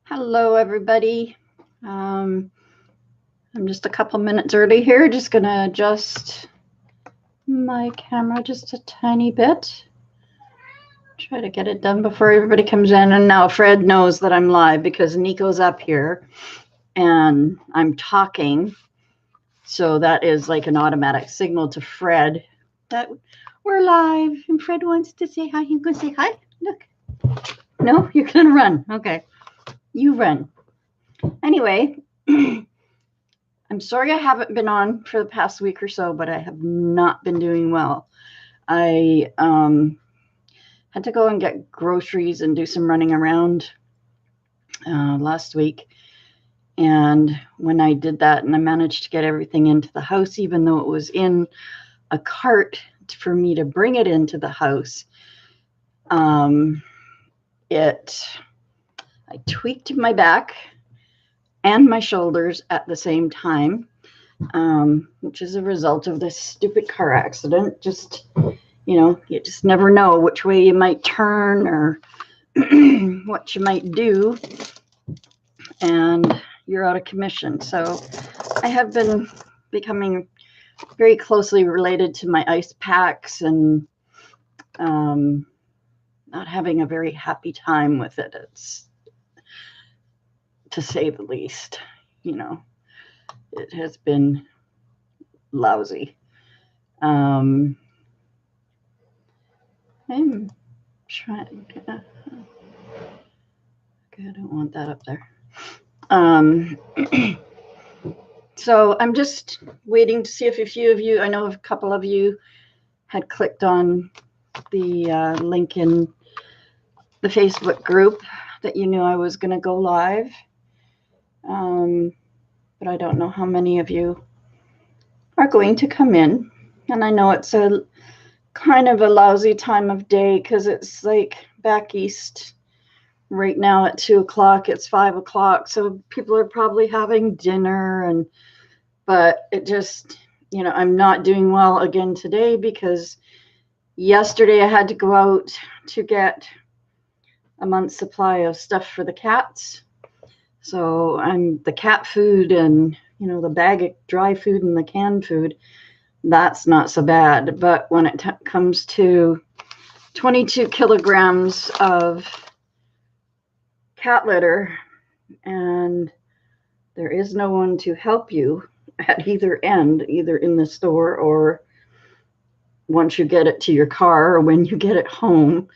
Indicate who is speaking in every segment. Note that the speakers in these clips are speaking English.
Speaker 1: Hello, everybody. I'm just a couple minutes early here. Just going to adjust my camera just a tiny bit. Try to get it done before everybody comes in. And now Fred knows that I'm live because Nico's up here and I'm talking. So that is like an automatic signal to Fred that we're live. And Fred wants to say hi. You can say hi. Look. No, you're going to run. Okay. You run. Anyway, I'm sorry I haven't been on for the past week or so, but I have not been doing well. I had to go and get groceries and do some running around last week. And when I did that and I managed to get everything into the house, even though it was in a cart for me to bring it into the house, I tweaked my back and my shoulders at the same time, which is a result of this stupid car accident. Just, you just never know which way you might turn or what you might do, and you're out of commission. So I have been becoming very closely related to my ice packs and not having a very happy time with it. It's, to say the least, it has been lousy. I'm trying. Okay, I don't want that up there. So I'm just waiting to see if a few of you, I know a couple of you had clicked on the link in the Facebook group that you knew I was going to go live. But I don't know how many of you are going to come in. And I know it's a kind of a lousy time of day because it's like back east right now at 2 o'clock. It's 5 o'clock. So people are probably having dinner. But it just, I'm not doing well again today because yesterday I had to go out to get a month's supply of stuff for the cats. So the cat food and, the bag of dry food and the canned food, that's not so bad. But when it comes to 22 kilograms of cat litter and there is no one to help you at either end, either in the store or once you get it to your car or when you get it home.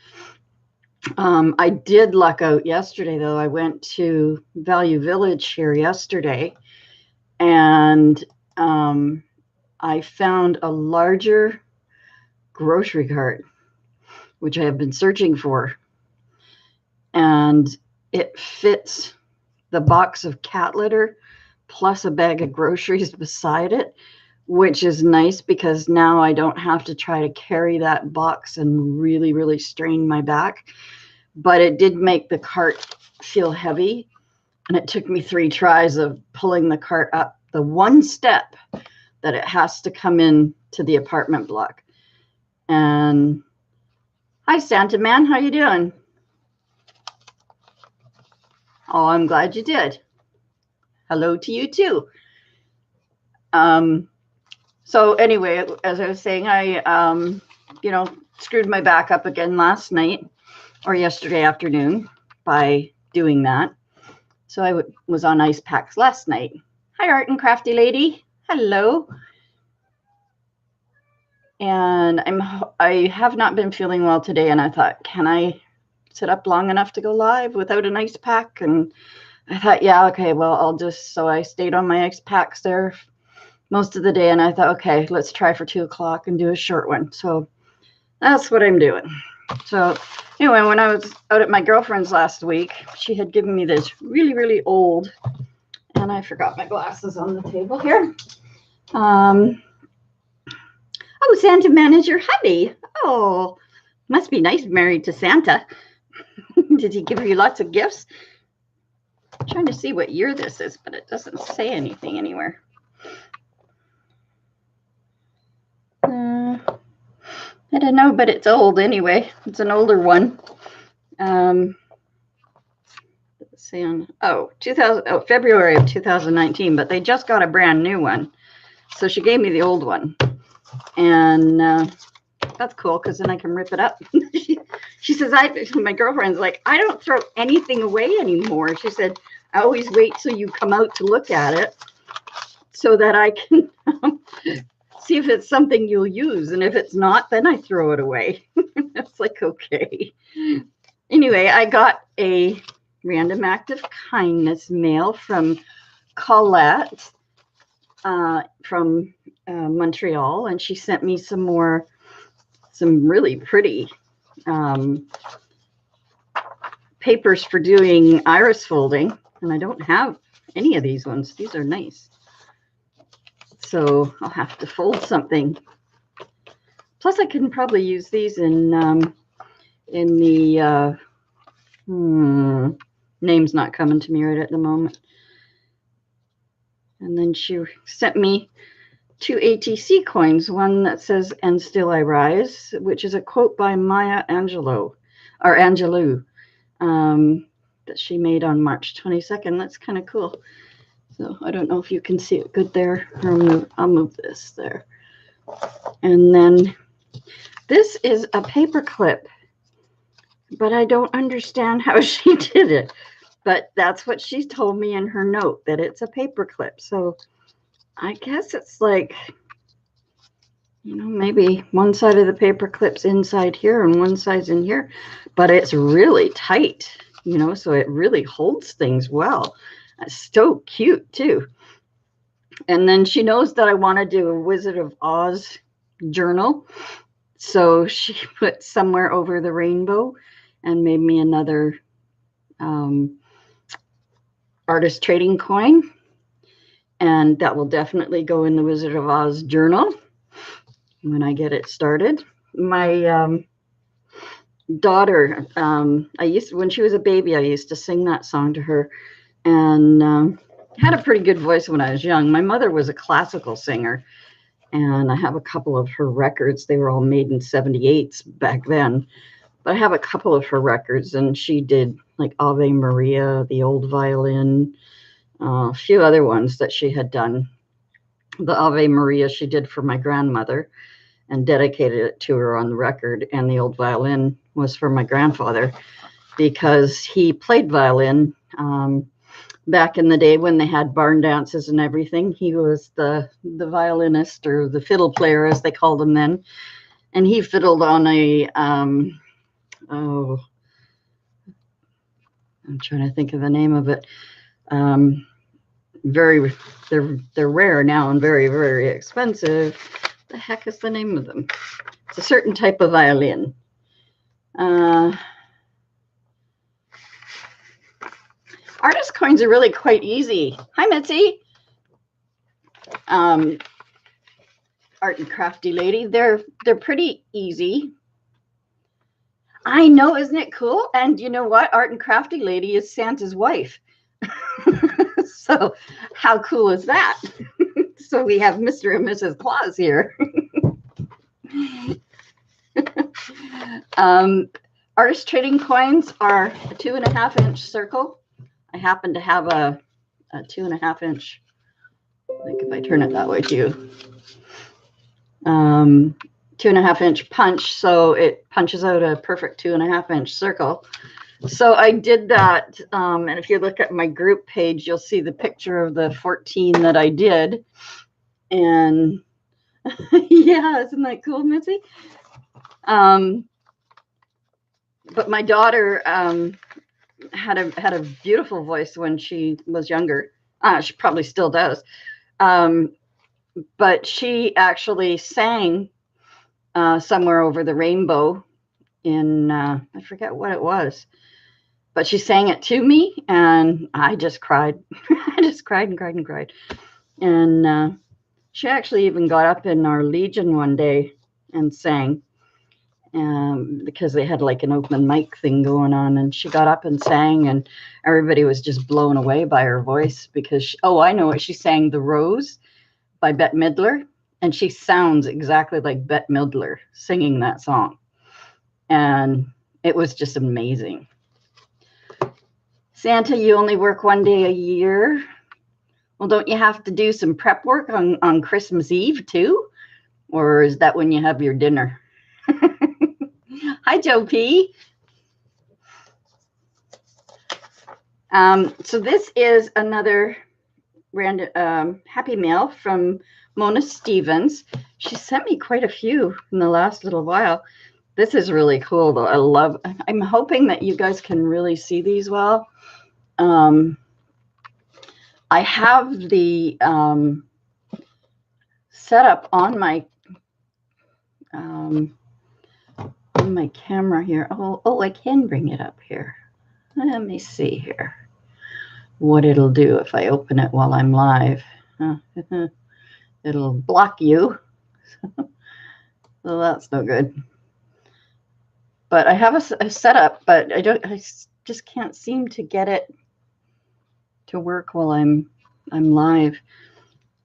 Speaker 1: I did luck out yesterday, though. I went to Value Village here yesterday, and I found a larger grocery cart, which I have been searching for. And it fits the box of cat litter plus a bag of groceries beside it, which is nice because now I don't have to try to carry that box and really, really strain my back. But it did make the cart feel heavy. And it took me 3 tries of pulling the cart up the one step that it has to come in to the apartment block. And hi, Santa Man, how you doing? Oh, I'm glad you did. Hello to you too. So anyway, as I was saying, I, screwed my back up again last night or yesterday afternoon by doing that. So I was on ice packs last night. Hi, Art and Crafty Lady. Hello. And I have not been feeling well today, and I thought, can I sit up long enough to go live without an ice pack? And I thought, yeah, okay, well, so I stayed on my ice packs there most of the day, and I thought, okay, let's try for 2 o'clock and do a short one. So that's what I'm doing. So anyway, when I was out at my girlfriend's last week, she had given me this really, really old, and I forgot my glasses on the table here. Oh, Santa Man is your hubby. Oh, must be nice married to Santa. Did he give you lots of gifts? I'm trying to see what year this is, but it doesn't say anything anywhere. I don't know, but it's old anyway. It's an older one. Let's see on February of 2019, but they just got a brand new one. So she gave me the old one, and that's cool because then I can rip it up. She says, my girlfriend's like, I don't throw anything away anymore. She said, I always wait till you come out to look at it so that I can see if it's something you'll use. And if it's not, then I throw it away. It's like, okay. Anyway, I got a random act of kindness mail from Colette from Montreal, and she sent me some really pretty papers for doing iris folding, and I don't have any of these ones. These are nice, so I'll have to fold something. Plus, I can probably use these in the name's not coming to me right at the moment. And then she sent me 2 ATC coins, one that says, "And Still I Rise," which is a quote by Maya Angelou, that she made on March 22nd. That's kind of cool. So I don't know if you can see it good there. I'll move this there. And then this is a paper clip, but I don't understand how she did it. But that's what she told me in her note, that it's a paper clip. So I guess it's like, maybe one side of the paper clip's inside here and one side's in here, but it's really tight, so it really holds things well. It's so cute too. And then she knows that I want to do a Wizard of Oz journal. So she put Somewhere Over the Rainbow and made me another artist trading coin, and that will definitely go in the Wizard of Oz journal when I get it started. My daughter, when she was a baby, I used to sing that song to her, and had a pretty good voice when I was young. My mother was a classical singer, and I have a couple of her records. They were all made in 78s back then. But I have a couple of her records, and she did like Ave Maria, the Old Violin, a few other ones that she had done. The Ave Maria she did for my grandmother and dedicated it to her on the record, and the Old Violin was for my grandfather because he played violin back in the day when they had barn dances and everything. He was the violinist, or the fiddle player as they called him then, and he fiddled on a I'm trying to think of the name of it. They're rare now and very, very expensive. The heck is the name of them? It's a certain type of violin. Artist coins are really quite easy. Hi, Mitzi. Art and Crafty Lady. They're pretty easy. I know, isn't it cool? And you know what? Art and Crafty Lady is Santa's wife. So how cool is that? So we have Mr. and Mrs. Claus here. Artist trading coins are a 2.5-inch circle. I happen to have a 2.5-inch, I think if I turn it that way to you, 2.5-inch punch, so it punches out a perfect 2.5-inch circle. So I did that, and if you look at my group page, you'll see the picture of the 14 that I did. And yeah, isn't that cool, Missy? But my daughter had a beautiful voice when she was younger. She probably still does. But she actually sang Somewhere Over the Rainbow in, I forget what it was, but she sang it to me, and I just cried. I just cried and cried and cried. And she actually even got up in our Legion one day and sang, because they had like an open mic thing going on, and she got up and sang, and everybody was just blown away by her voice because I know what she sang, The Rose by Bette Midler. And she sounds exactly like Bette Midler singing that song. And it was just amazing. Santa, you only work one day a year. Well, don't you have to do some prep work on Christmas Eve too? Or is that when you have your dinner? Hi, Joe P. So this is another random Happy Mail from Mona Stevens. She sent me quite a few in the last little while. This is really cool, though. I'm hoping that you guys can really see these well. I have the setup on my camera here. Oh, I can bring it up here. Let me see here what it'll do if I open it while I'm live. It'll block you. So that's no good. But I have a setup, but I just can't seem to get it to work while I'm live.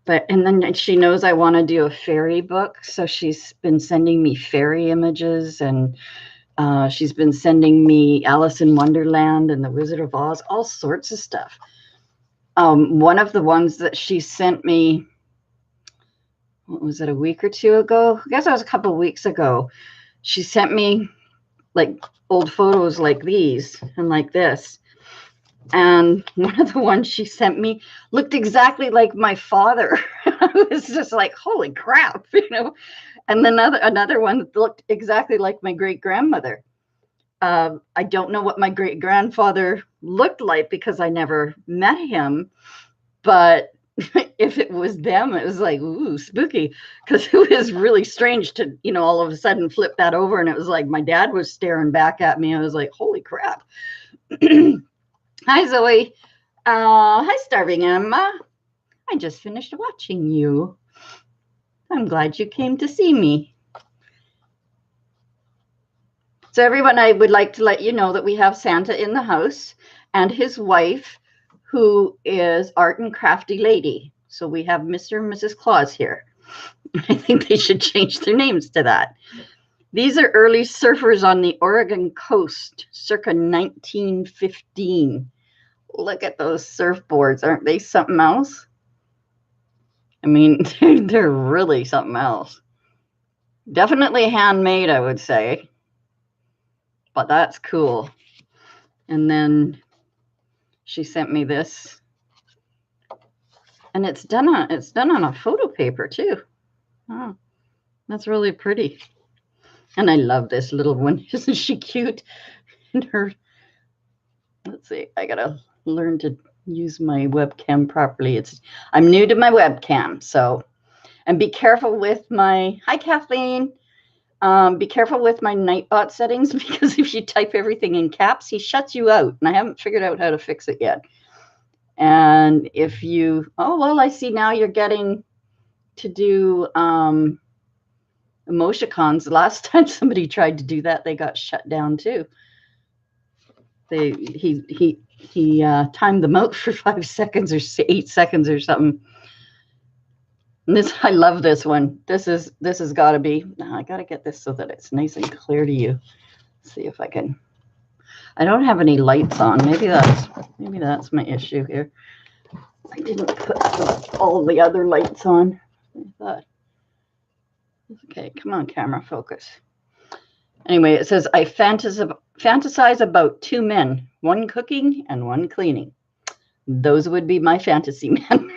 Speaker 1: And then she knows I want to do a fairy book, so she's been sending me fairy images, and she's been sending me Alice in Wonderland and the Wizard of Oz, all sorts of stuff. One of the ones that she sent me, what was it, a week or two ago? I guess it was a couple of weeks ago. She sent me like old photos like these and like this. And one of the ones she sent me looked exactly like my father. I was just like, holy crap, you know. And then another one looked exactly like my great-grandmother. I don't know what my great-grandfather looked like because I never met him. But if it was them, it was like, ooh, spooky. Because it was really strange to, you know, all of a sudden flip that over. And it was like my dad was staring back at me. I was like, holy crap. Hi, Zoe. Hi, Starving Emma. I just finished watching you. I'm glad you came to see me. So everyone, I would like to let you know that we have Santa in the house and his wife, who is Art and Crafty Lady. So we have Mr. and Mrs. Claus here. I think they should change their names to that. These are early surfers on the Oregon coast, circa 1915. Look at those surfboards. Aren't they something else? I mean, they're really something else. Definitely handmade, I would say. But that's cool. And then she sent me this. And it's done on a photo paper too. Oh, that's really pretty. And I love this little one. Isn't she cute? And her, let's see, I gotta learn to use my webcam properly. I'm new to my webcam, so, and be careful with my, hi Kathleen, be careful with my Nightbot settings, because if you type everything in caps, he shuts you out, and I haven't figured out how to fix it yet. And if you, oh, well, I see now you're getting to do emoticons. The last time somebody tried to do that, they got shut down too. He timed them out for 5 seconds or 8 seconds or something. And this, I love this one. This has got to be. I got to get this so that it's nice and clear to you. Let's see if I can. I don't have any lights on. Maybe that's my issue here. I didn't put all the other lights on. I thought. Okay, come on, camera, focus. Anyway, it says, I fantasize about 2 men, one cooking and one cleaning. Those would be my fantasy men.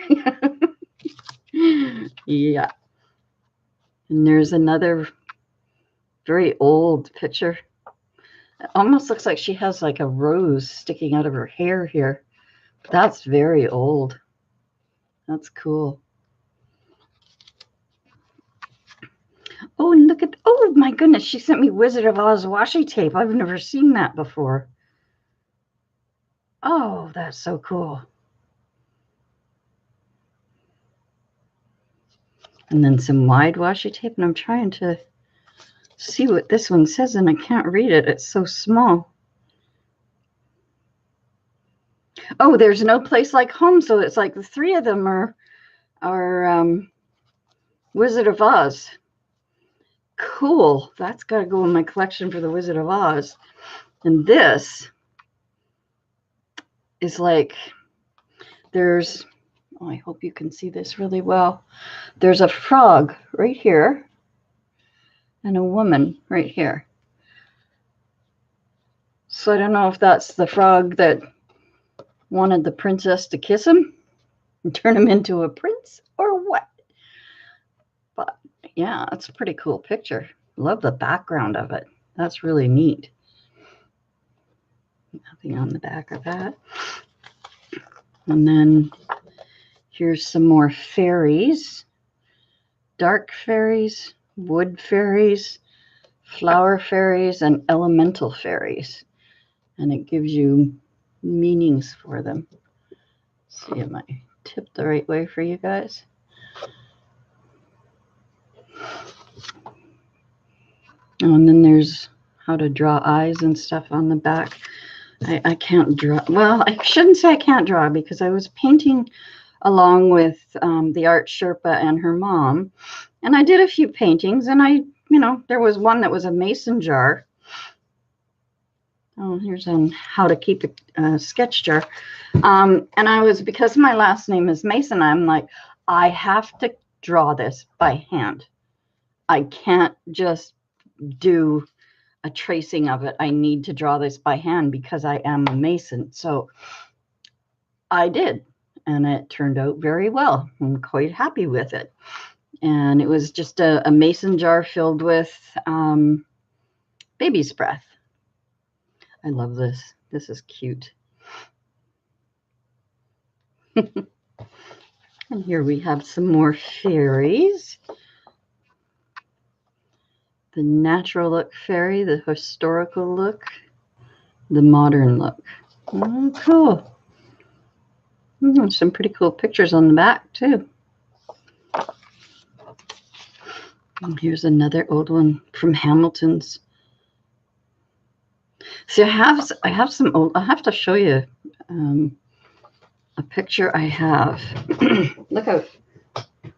Speaker 1: Yeah. And there's another very old picture. It almost looks like she has like a rose sticking out of her hair here. That's very old. That's cool. Oh, and look at, oh my goodness, she sent me Wizard of Oz washi tape. I've never seen that before. Oh, that's so cool. And then some wide washi tape, and I'm trying to see what this one says, and I can't read it. It's so small. Oh, there's no place like home, so it's like the 3 of them are Wizard of Oz. Cool. That's got to go in my collection for the Wizard of Oz. And this is like, there's, oh, I hope you can see this really well. There's a frog right here and a woman right here. So I don't know if that's the frog that wanted the princess to kiss him and turn him into a prince or what. But yeah, it's a pretty cool picture. Love the background of it. That's really neat. Nothing on the back of that. And then here's some more fairies. Dark fairies, wood fairies, flower fairies, and elemental fairies. And it gives you meanings for them. Let's see, am I tipped the right way for you guys? Oh, and then there's how to draw eyes and stuff on the back. I can't draw. Well, I shouldn't say I can't draw because I was painting along with the art Sherpa and her mom. And I did a few paintings, and there was one that was a mason jar. Oh, here's on how to keep a sketch jar. And because my last name is Mason, I'm like, I have to draw this by hand. I can't just do a tracing of it. I need to draw this by hand because I am a mason. So I did, and it turned out very well. I'm quite happy with it. And it was just a mason jar filled with baby's breath. I love this. This is cute. And here we have some more fairies. The natural look fairy, the historical look, the modern look. Oh, cool. Some pretty cool pictures on the back, too. And here's another old one from Hamilton's. See, I have some old, I'll have to show you a picture I have. Look out.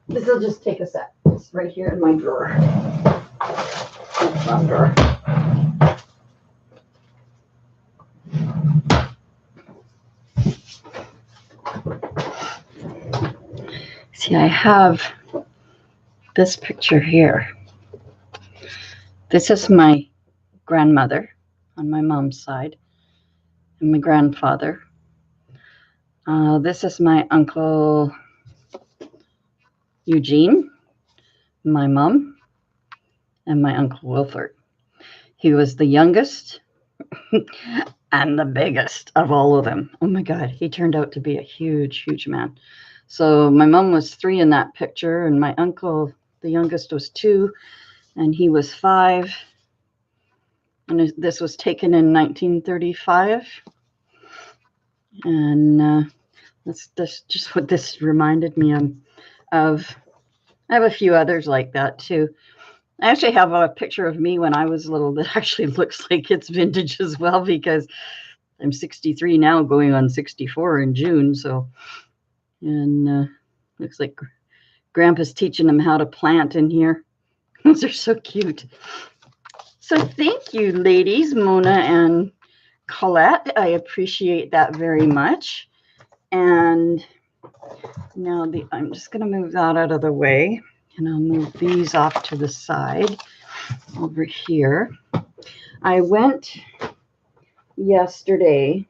Speaker 1: This will just take a sec. It's right here in my drawer. Drawer. See, I have this picture here. This is my grandmother on my mom's side and my grandfather. This is my uncle Eugene, my mom, and my uncle Wilford. He was the youngest and the biggest of all of them. Oh my God, he turned out to be a huge, huge man. So my mom was 3 in that picture, and my uncle, the youngest, was 2, and he was 5. And this was taken in 1935. And that's just what this reminded me of. I have a few others like that too. I actually have a picture of me when I was little that actually looks like it's vintage as well, because I'm 63 now, going on 64 in June. So, and looks like Grandpa's teaching them how to plant in here. Those are so cute. So thank you, ladies, Mona and Colette. I appreciate that very much. And now I'm just going to move that out of the way, and I'll move these off to the side over here. I went yesterday,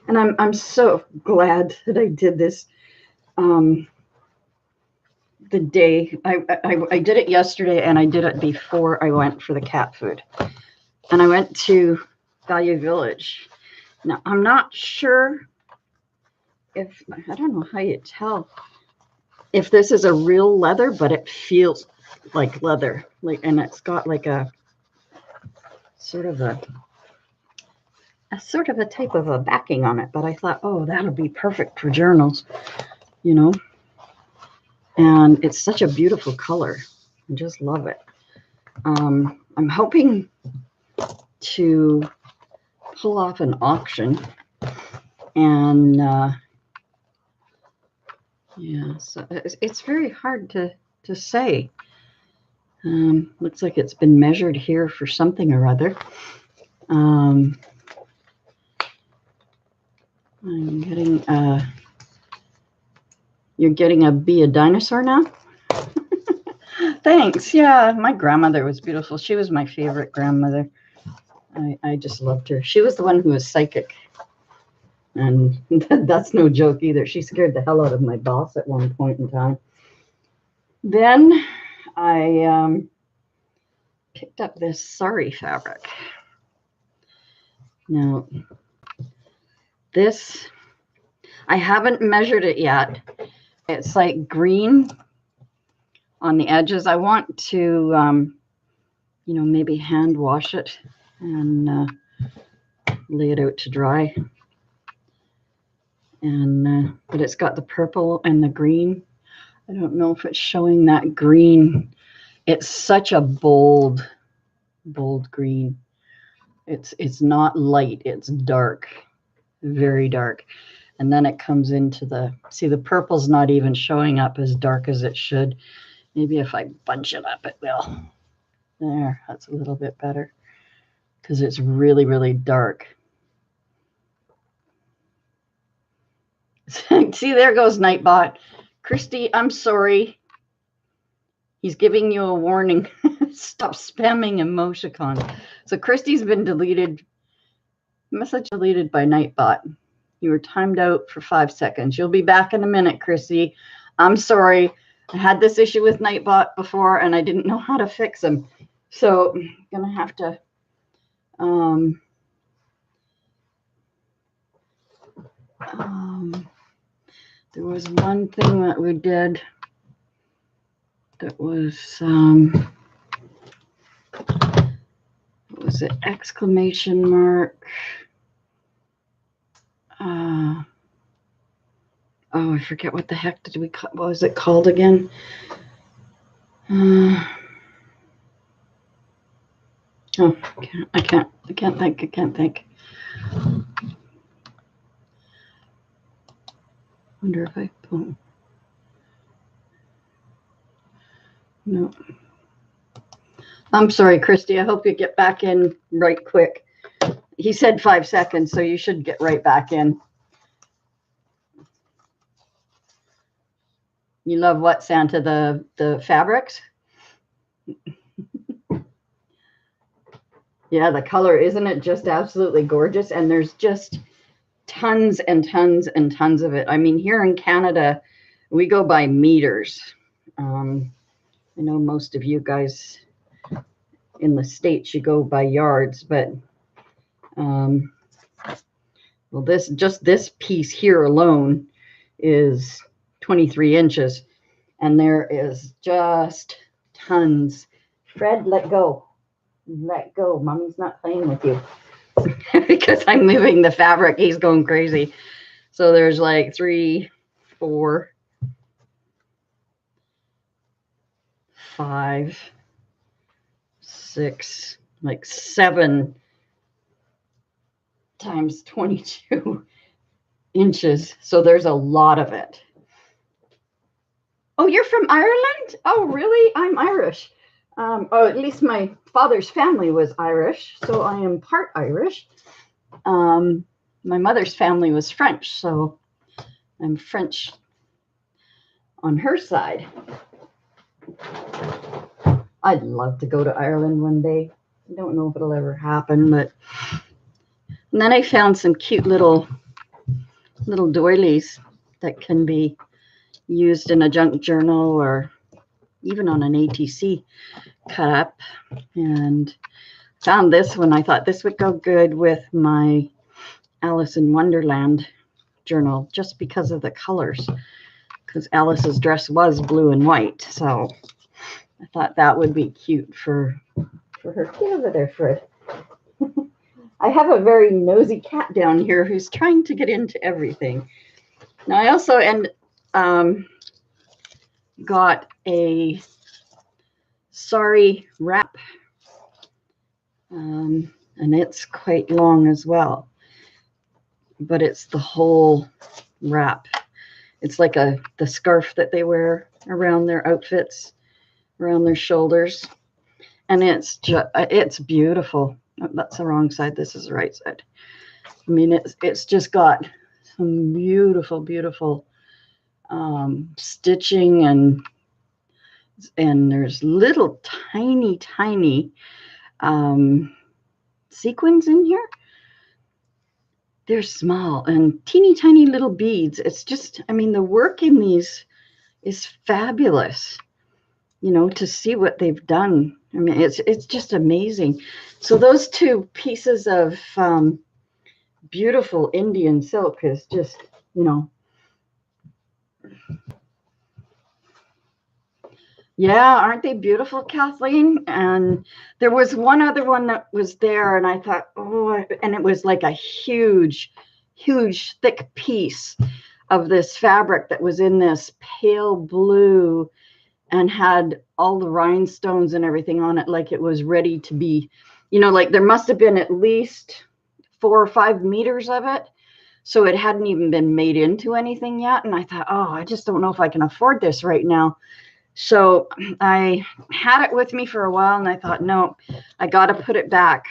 Speaker 1: and I'm so glad that I did this. The day I did it yesterday, and I did it before I went for the cat food. And I went to Value Village. Now, I'm not sure if, I don't know how you tell if this is a real leather, but it feels like leather. And it's got like a sort of a type of a backing on it. But I thought, oh, that'll be perfect for journals, And it's such a beautiful color. I just love it. I'm hoping to pull off an auction, and yeah, so it's very hard to to say. Looks like it's been measured here for something or other. I'm getting you're getting a be a dinosaur now? Thanks. Yeah, my grandmother was beautiful. She was my favorite grandmother. I just loved her. She was the one who was psychic. And that's no joke either. She scared the hell out of my boss at one point in time. Then I picked up this sari fabric. Now, this, I haven't measured it yet. It's like green on the edges. I want to, you know, maybe hand wash it and lay it out to dry. And but it's got the purple and the green. I don't know if it's showing that green. It's such a bold green. It's not light, it's dark, very dark. And then it comes into the, see, the purple's not even showing up as dark as it should. Maybe if I bunch it up, it will. There, that's a little bit better because it's really, really dark. See, there goes Nightbot. Christy, I'm sorry. He's giving you a warning. Stop spamming emoticons. So Christy's been deleted. Message deleted by Nightbot. You were timed out for 5 seconds. You'll be back in a minute, Christy. I'm sorry. I had this issue with Nightbot before, and I didn't know how to fix him. So I'm going to have to... there was one thing that we did that was... what was it? Exclamation mark. Oh, I forget what the heck did we call, what was it called again? Oh, I can't think. Wonder if I, oh. No. I'm sorry, Christy. I hope you get back in right quick. He said 5 seconds, so you should get right back in. You love what, Santa? The fabrics? Yeah, the color, isn't it just absolutely gorgeous? And there's just tons and tons and tons of it. I mean, here in Canada, we go by meters. I know most of you guys in the States, you go by yards, but well, this piece here alone is 23 inches, and there is just tons. Fred, let go. Let go. Mommy's not playing with you. Because I'm moving the fabric. He's going crazy. So there's like 3, 4, 5, 6, like 7 times 22 inches. So there's a lot of it. Oh, you're from Ireland? Oh, really? I'm Irish. Oh, at least my father's family was Irish, so I am part Irish. My mother's family was French, so I'm French on her side. I'd love to go to Ireland one day. I don't know if it'll ever happen, but... And then I found some cute little doilies that can be used in a junk journal or even on an ATC cut up. And found this one. I thought this would go good with my Alice in Wonderland journal just because of the colors. Because Alice's dress was blue and white. So I thought that would be cute for her. Get over there, Fred. I have a very nosy cat down here who's trying to get into everything. Now I also got a sari wrap, and it's quite long as well, but it's the whole wrap. It's like the scarf that they wear around their outfits, around their shoulders. And it's beautiful. That's the wrong side. This is the right side. I mean, it's just got some beautiful, beautiful stitching, and there's little tiny sequins in here. They're small and teeny tiny little beads. It's just, I mean, the work in these is fabulous, you know, to see what they've done. I mean, it's just amazing. So those two pieces of beautiful Indian silk is just, you know, yeah, aren't they beautiful, Kathleen? And there was one other one that was there, and I thought, oh, and it was like a huge, huge, thick piece of this fabric that was in this pale blue and had all the rhinestones and everything on it, like it was ready to be, you know, like there must have been at least 4 or 5 meters of it. So it hadn't even been made into anything yet. And I thought, oh, I just don't know if I can afford this right now. So I had it with me for a while, and I thought, no, I got to put it back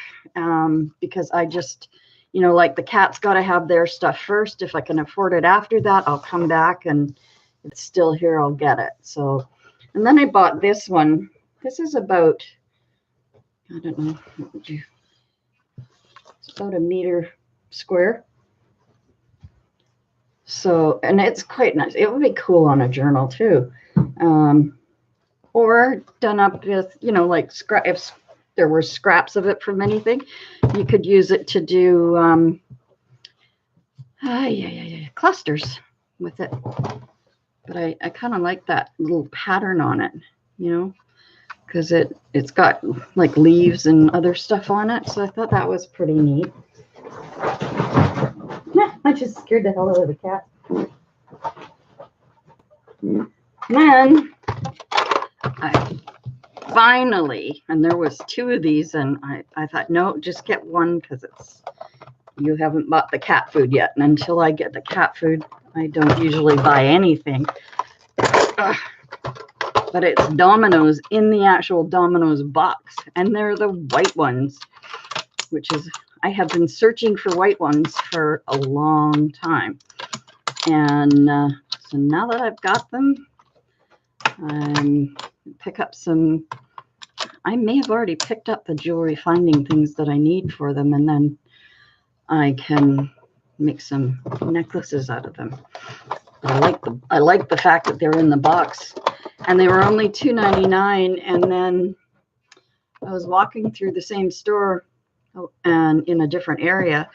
Speaker 1: because I just, you know, like the cat's got to have their stuff first. If I can afford it after that, I'll come back, and if it's still here, I'll get it. So, and then I bought this one. This is about, I don't know, it's about 1 meter square. So, and it's quite nice. It would be cool on a journal too. Or done up with, you know, like if there were scraps of it from anything, you could use it to do clusters with it. But I kind of like that little pattern on it, you know, because it's got like leaves and other stuff on it. So I thought that was pretty neat. I just scared the hell out of the cat. And then I finally, and there was 2 of these, and I thought, no, just get one because you haven't bought the cat food yet. And until I get the cat food, I don't usually buy anything. Ugh. But it's Dominoes in the actual Dominoes box, and they're the white ones, which is, I have been searching for white ones for a long time. And so now that I've got them, pick up some, I may have already picked up the jewelry finding things that I need for them, and then I can make some necklaces out of them. But I like the fact that they're in the box, and they were only $2.99. And then I was walking through the same store and in a different area,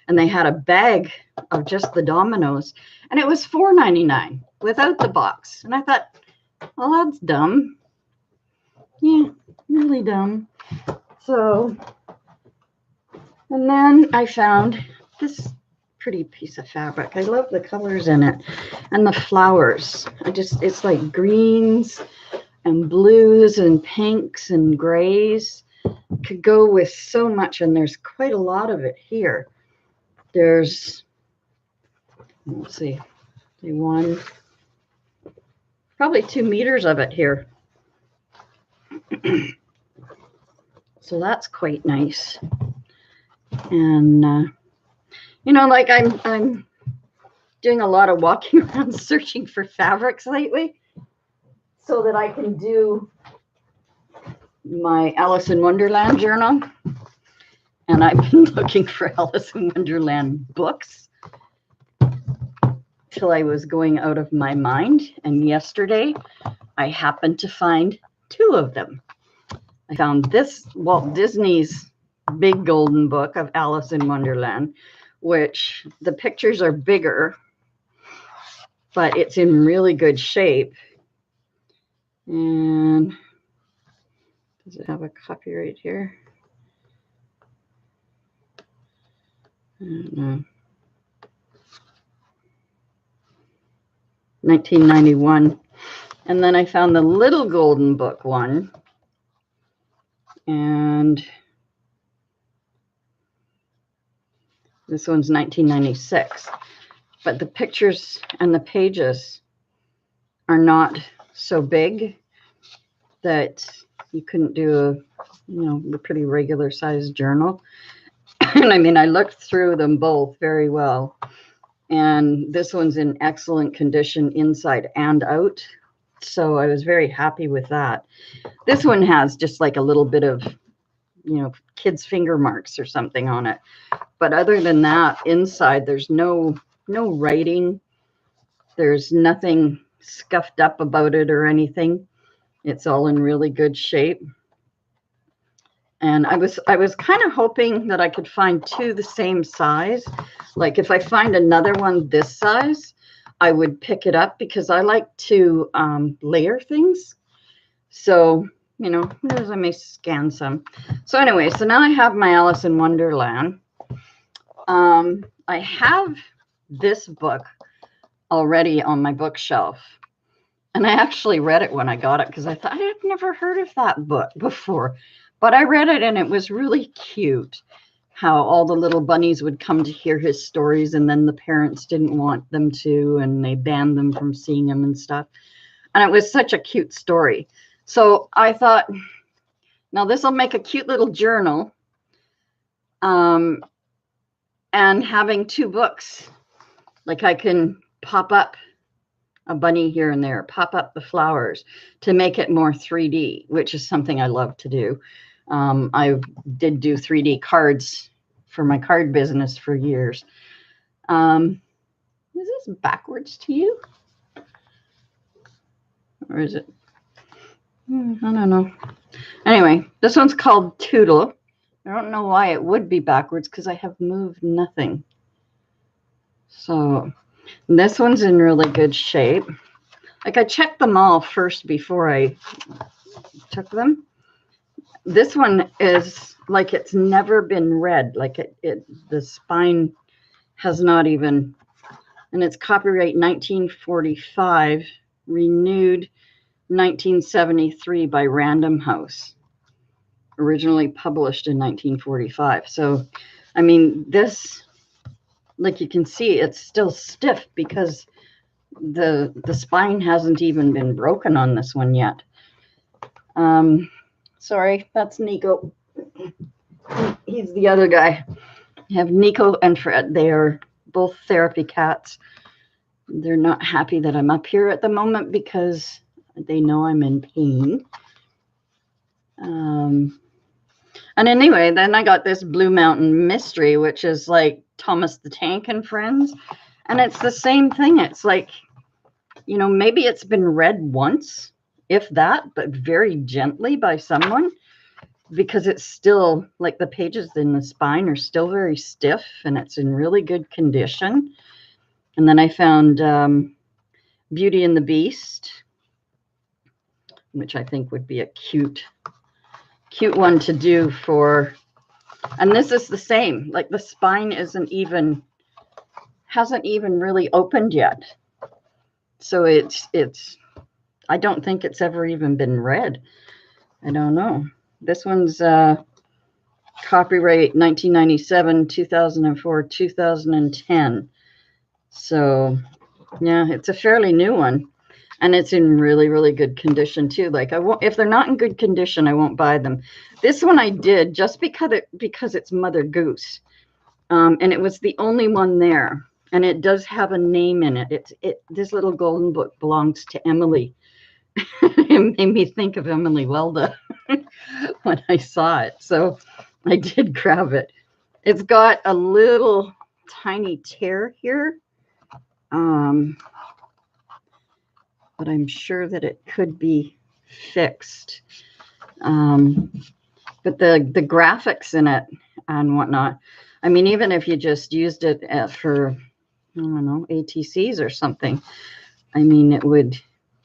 Speaker 1: and they had a bag of just the Dominoes, and it was $4.99 without the box. And I thought, well, that's dumb. Yeah, really dumb. So, and then I found this pretty piece of fabric. I love the colors in it and the flowers. It's like greens and blues and pinks and grays. Could go with so much, and there's quite a lot of it here. There's, let's see, probably 2 meters of it here. So that's quite nice. And you know, like I'm doing a lot of walking around searching for fabrics lately so that I can do my Alice in Wonderland journal. And I've been looking for Alice in Wonderland books till I was going out of my mind. And yesterday I happened to find 2 of them. I found this Walt Disney's big golden book of Alice in Wonderland, which the pictures are bigger, but it's in really good shape. And does it have a copyright here? I don't know. 1991. And then I found the little golden book one, and this one's 1996. But the pictures and the pages are not so big that you couldn't do a pretty regular sized journal. And I mean, I looked through them both very well. And this one's in excellent condition inside and out. So I was very happy with that. This one has just like a little bit of, kids' finger marks or something on it. But other than that, inside, there's no writing. There's nothing scuffed up about it or anything. It's all in really good shape. And I was kind of hoping that I could find two the same size. Like if I find another one this size, I would pick it up because I like to layer things. So, I may scan some. So anyway, so now I have my Alice in Wonderland. I have this book already on my bookshelf. And I actually read it when I got it because I thought I had never heard of that book before. But I read it and it was really cute how all the little bunnies would come to hear his stories and then the parents didn't want them to and they banned them from seeing him and stuff. And it was such a cute story. So I thought, now this will make a cute little journal. And having two books, like I can pop up a bunny here and there, pop up the flowers to make it more 3D, which is something I love to do. I did do 3D cards for my card business for years. Is this backwards to you? Or is it? I don't know. Anyway, this one's called Toodle. I don't know why it would be backwards because I have moved nothing. So this one's in really good shape. Like I checked them all first before I took them. This one is like it's never been read. Like the spine has not even, and it's copyright 1945, renewed 1973 by Random House, originally published in 1945. So, I mean, this, like you can see, it's still stiff because the spine hasn't even been broken on this one yet. Sorry, that's Nico. He's the other guy. I have Nico and Fred. They are both therapy cats. They're not happy that I'm up here at the moment because they know I'm in pain. And anyway, then I got this Blue Mountain Mystery, which is like Thomas the Tank and Friends. And it's the same thing. It's like, maybe it's been read once, if that, but very gently by someone, because it's still like the pages in the spine are still very stiff and it's in really good condition. And then I found Beauty and the Beast, which I think would be a cute one to do for, and this is the same, like the spine hasn't even really opened yet. So it's I don't think it's ever even been read. I don't know. This one's copyright 1997, 2004, 2010. So yeah, it's a fairly new one. And it's in really, really good condition too. Like I won't, if they're not in good condition, I won't buy them. This one I did just because it's Mother Goose, and it was the only one there. And it does have a name in it. This little golden book belongs to Emily. It made me think of Emily Welda when I saw it. So I did grab it. It's got a little tiny tear here. But I'm sure that it could be fixed. But the graphics in it and whatnot, I mean, even if you just used it for, I don't know, ATCs or something, I mean, it would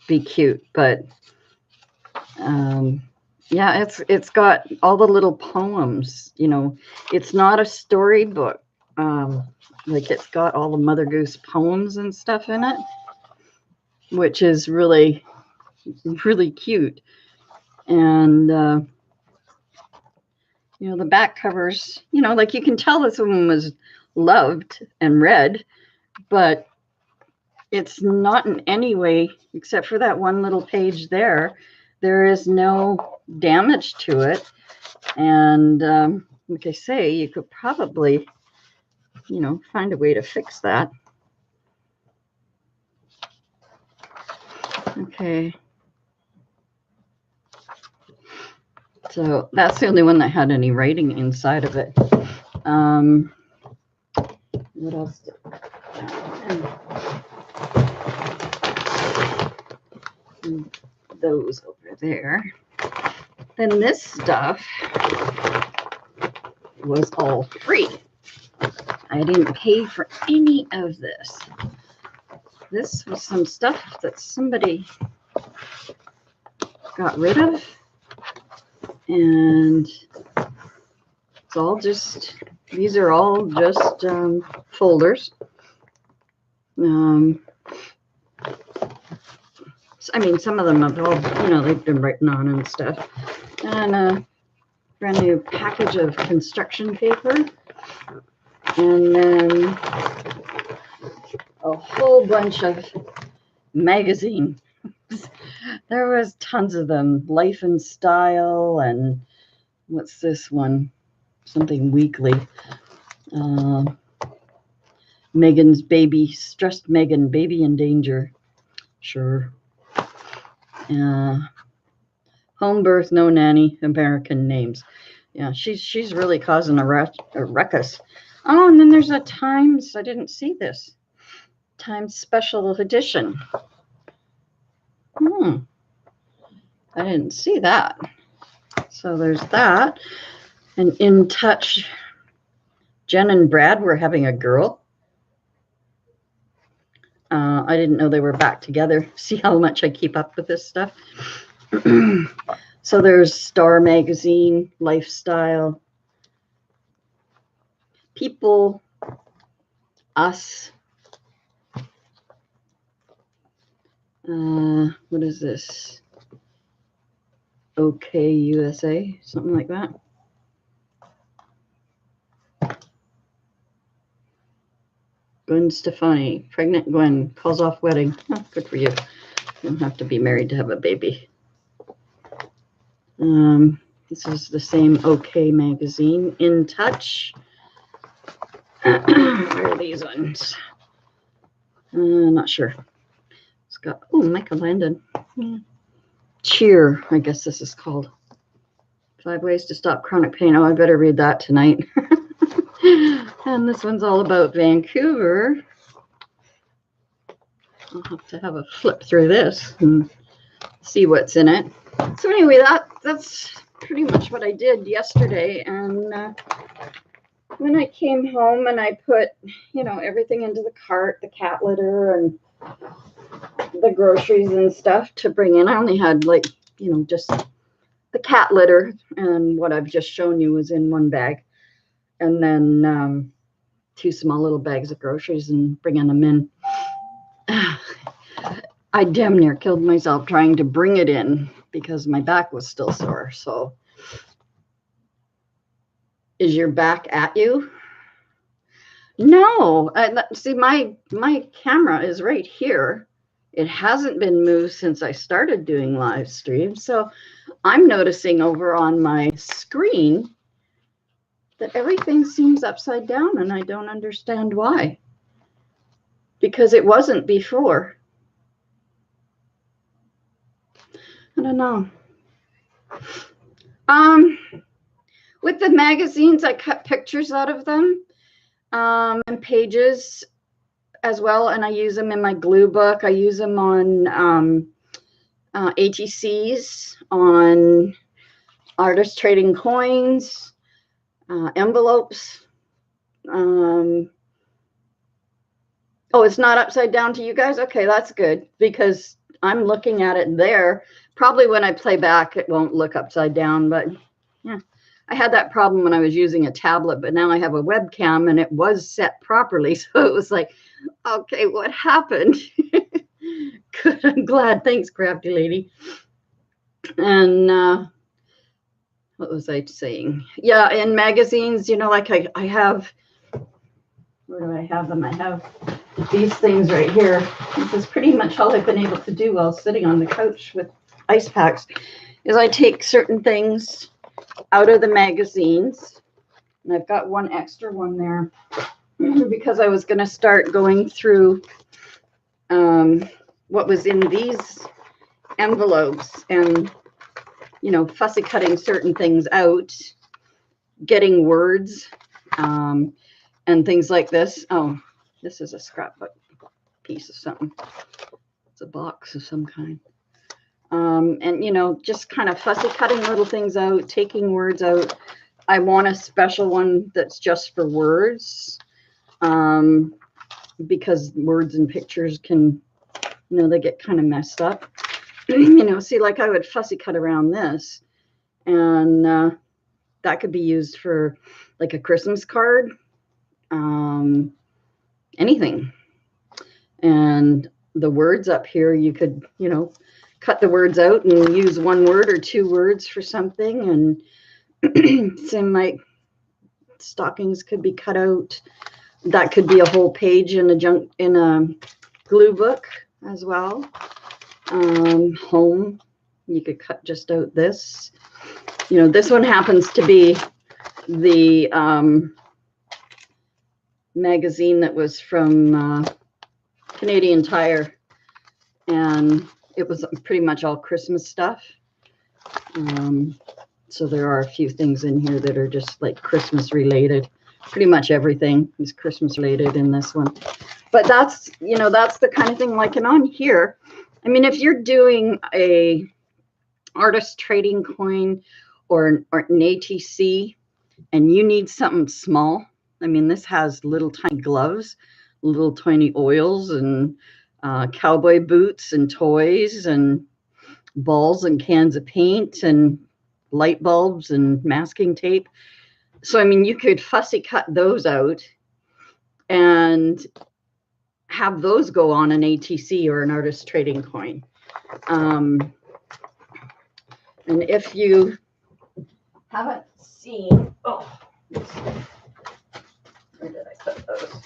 Speaker 1: be cute. But yeah, it's got all the little poems, it's not a storybook. Like it's got all the Mother Goose poems and stuff in it, which is really, really cute. And, the back covers, like you can tell this one was loved and read, but it's not in any way, except for that one little page there, there is no damage to it. And like I say, you could probably, you know, find a way to fix that. Okay. So that's the only one that had any writing inside of it. What else? And those over there. Then this stuff was all free. I didn't pay for any of this. This was some stuff that somebody got rid of. And it's all just, these are all just folders. I mean, some of them have all, you know, they've been written on and stuff. And a brand new package of construction paper. And then a whole bunch of magazines. There was tons of them. Life and Style, and what's this one? Something weekly. Megan's Baby, Stressed Megan, Baby in Danger. Sure. Home Birth, No Nanny, American Names. Yeah, she's really causing a ruckus. Oh, and then there's a Times. I didn't see this. Times Special Edition. I didn't see that. So there's that. And In Touch, Jen and Brad were having a girl. I didn't know they were back together. See how much I keep up with this stuff. So there's Star Magazine, Lifestyle, People, Us. What is this? OK USA, something like that. Gwen Stefani, pregnant Gwen, calls off wedding. Oh, good for you. You don't have to be married to have a baby. This is the same OK magazine. In Touch. Where are these ones? Not sure. It's got, oh, Michael Landon. Yeah. Cheer, I guess this is called. 5 Ways to Stop Chronic Pain. Oh, I better read that tonight. And this one's all about Vancouver. I'll have to have a flip through this and see what's in it. So anyway, that's pretty much what I did yesterday. And when I came home and I put, you know, everything into the cart, the cat litter and the groceries and stuff to bring in, I only had, like, you know, just the cat litter, and what I've just shown you was in one bag. And then 2 small little bags of groceries and bringing them in. I damn near killed myself trying to bring it in because my back was still sore. So is your back at you? No. See, my camera is right here. It hasn't been moved since I started doing live streams. So I'm noticing over on my screen that everything seems upside down, and I don't understand why. Because it wasn't before. I don't know. With the magazines, I cut pictures out of them and pages as well, and I use them in my glue book. I use them on ATCs, on Artist Trading Coins, envelopes. Oh, it's not upside down to you guys? Okay, that's good, because I'm looking at it there. Probably when I play back, it won't look upside down, but yeah. I had that problem when I was using a tablet, but now I have a webcam and it was set properly. So it was like, okay, what happened? Good, I'm glad. Thanks, crafty lady. And what was I saying? Yeah, in magazines, you know, like I have, where do I have them? I have these things right here. This is pretty much all I've been able to do while sitting on the couch with ice packs, is I take certain things out of the magazines. And I've got one extra one there because I was going to start going through what was in these envelopes and, you know, fussy cutting certain things out, getting words and things like this. Oh, this is a scrapbook piece of something. It's a box of some kind. And, you know, just kind of fussy cutting little things out, taking words out. I want a special one that's just for words, because words and pictures can, you know, they get kind of messed up. You know, see, like I would fussy cut around this, and that could be used for like a Christmas card, anything. And the words up here, you could, you know, cut the words out and use one word or two words for something. And same like stockings could be cut out. That could be a whole page in a glue book as well. Home, you could cut just out this. You know, this one happens to be the magazine that was from Canadian Tire, and it was pretty much all Christmas stuff. So there are a few things in here that are just like Christmas related. Pretty much everything is Christmas related in this one. But that's, you know, that's the kind of thing, like, and on here, I mean, if you're doing a artist trading coin or an ATC and you need something small, I mean, this has little tiny gloves, little tiny oils, and cowboy boots and toys and balls and cans of paint and light bulbs and masking tape. So, I mean, you could fussy cut those out and have those go on an ATC or an artist trading coin. And if you haven't seen, oh, where did I put those?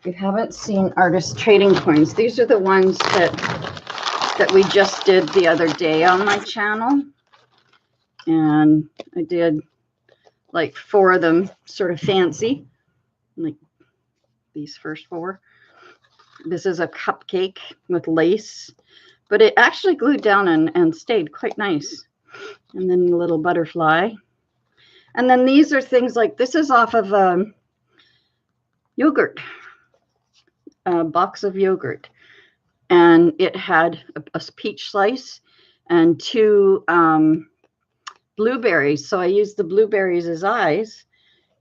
Speaker 1: If you haven't seen artist trading coins, these are the ones that we just did the other day on my channel. And I did like 4 of them, sort of fancy, like these first 4. This is a cupcake with lace, but it actually glued down and stayed quite nice. And then a little butterfly. And then these are things like, this is off of yogurt, a box of yogurt. And it had a peach slice and 2 blueberries. So I used the blueberries as eyes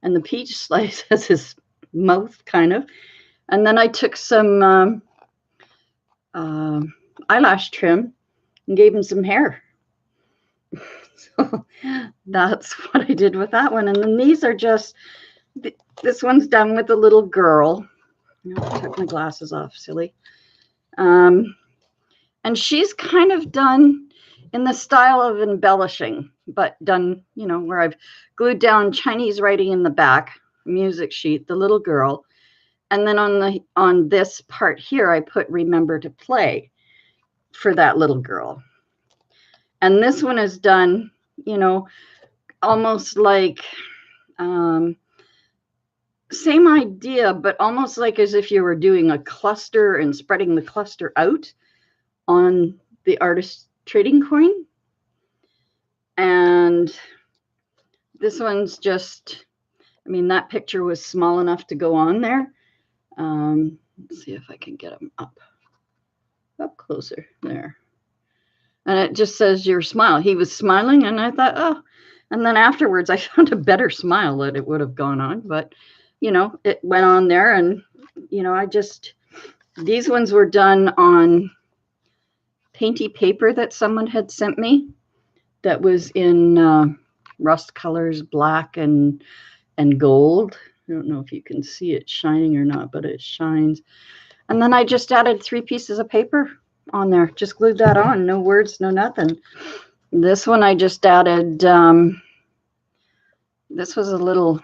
Speaker 1: and the peach slice as his mouth, kind of. And then I took some eyelash trim and gave him some hair. So that's what I did with that one. And then these are just, this one's done with a little girl. I took my glasses off, silly. And she's kind of done in the style of embellishing, but done, you know, where I've glued down Chinese writing in the back, music sheet, the little girl. And then on this part here, I put remember to play for that little girl. And this one is done, you know, almost like, same idea, but almost like as if you were doing a cluster and spreading the cluster out on the artist trading coin. And this one's just, I mean, that picture was small enough to go on there. Let's see if I can get them up closer there. And it just says your smile. He was smiling, and I thought, oh. And then afterwards, I found a better smile that it would have gone on. But, you know, it went on there. And, you know, these ones were done on painty paper that someone had sent me that was in rust colors, black and gold. I don't know if you can see it shining or not, but it shines. And then I just added 3 pieces of paper on there. Just glued that on. No words, no nothing. This one I just added, this was a little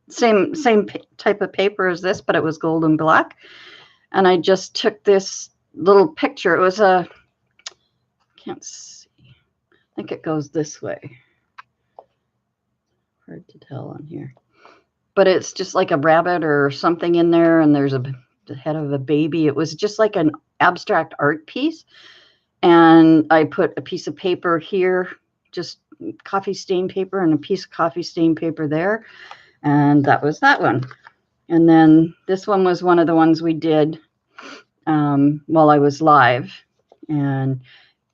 Speaker 1: same type of paper as this, but it was gold and black. And I just took this little picture. It was a, can't see, I think it goes this way. Hard to tell on here. But it's just like a rabbit or something in there, and there's the head of a baby. It was just like an abstract art piece. And I put a piece of paper here, just coffee stain paper, and a piece of coffee stain paper there. And that was that one. And then this one was one of the ones we did while I was live. And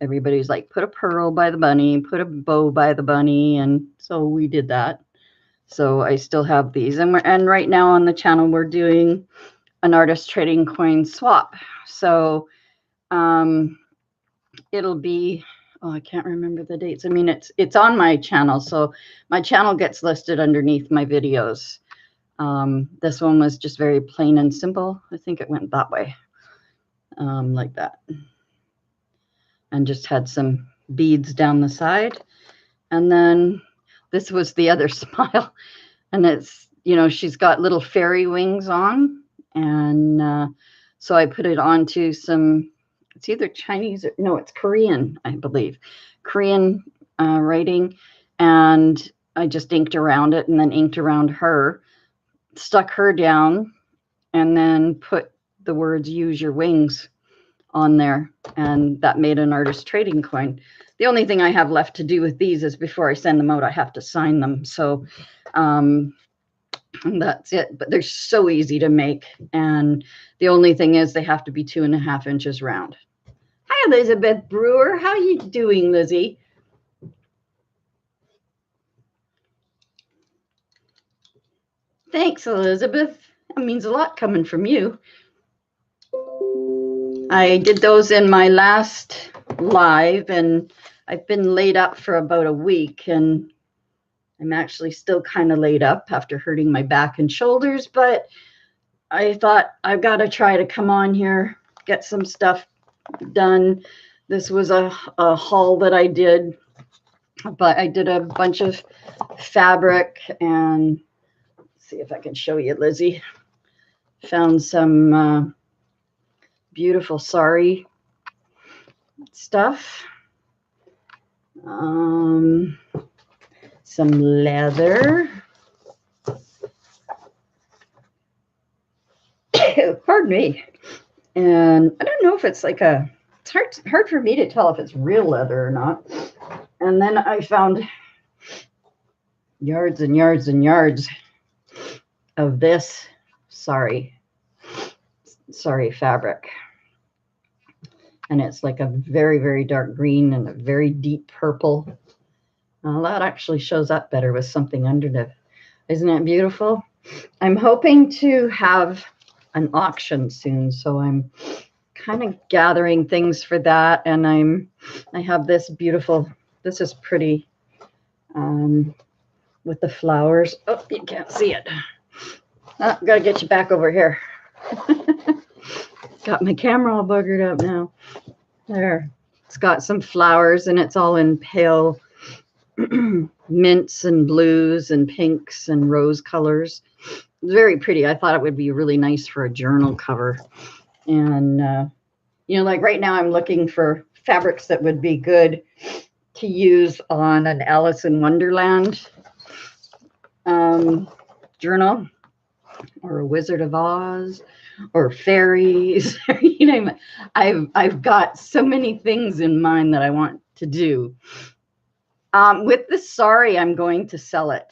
Speaker 1: everybody's like, put a pearl by the bunny, put a bow by the bunny. And so we did that. So I still have these. And right now on the channel, we're doing an artist trading coin swap. So it'll be, oh, I can't remember the dates. I mean, it's on my channel. So my channel gets listed underneath my videos. This one was just very plain and simple. I think it went that way, like that. And just had some beads down the side. And then this was the other smile. And it's, you know, she's got little fairy wings on. And so I put it onto some, it's either Chinese, or, no, it's Korean, I believe. Korean writing. And I just inked around it and then inked around her, stuck her down, and then put the words "use your wings" on there. And that made an artist trading coin. The only thing I have left to do with these is before I send them out, I have to sign them. So that's it. But they're so easy to make. And the only thing is they have to be 2.5 inches round. Hi, Elizabeth Brewer. How are you doing, Lizzie? Thanks, Elizabeth. That means a lot coming from you. I did those in my last live, and I've been laid up for about a week, and I'm actually still kind of laid up after hurting my back and shoulders, but I thought I've got to try to come on here, get some stuff done. This was a haul that I did, but I did a bunch of fabric, and let's see if I can show you, Lizzie. Found some beautiful sari stuff. Some leather. Pardon me. And I don't know if it's like a, it's hard for me to tell if it's real leather or not. And then I found yards and yards and yards of this sari fabric. And it's like a very, very dark green and a very deep purple. That actually shows up better with something underneath. Isn't it beautiful? I'm hoping to have an auction soon, so I'm kind of gathering things for that. And I have this beautiful, this is pretty, with the flowers. Oh, you can't see it. Oh, gotta get you back over here. Got my camera all buggered up now. There. It's got some flowers, and it's all in pale mints and blues and pinks and rose colors. It's very pretty. I thought it would be really nice for a journal cover. And, you know, like right now I'm looking for fabrics that would be good to use on an Alice in Wonderland journal, or a Wizard of Oz, or fairies. You name it. I've got so many things in mind that I want to do. With the sari, I'm going to sell it.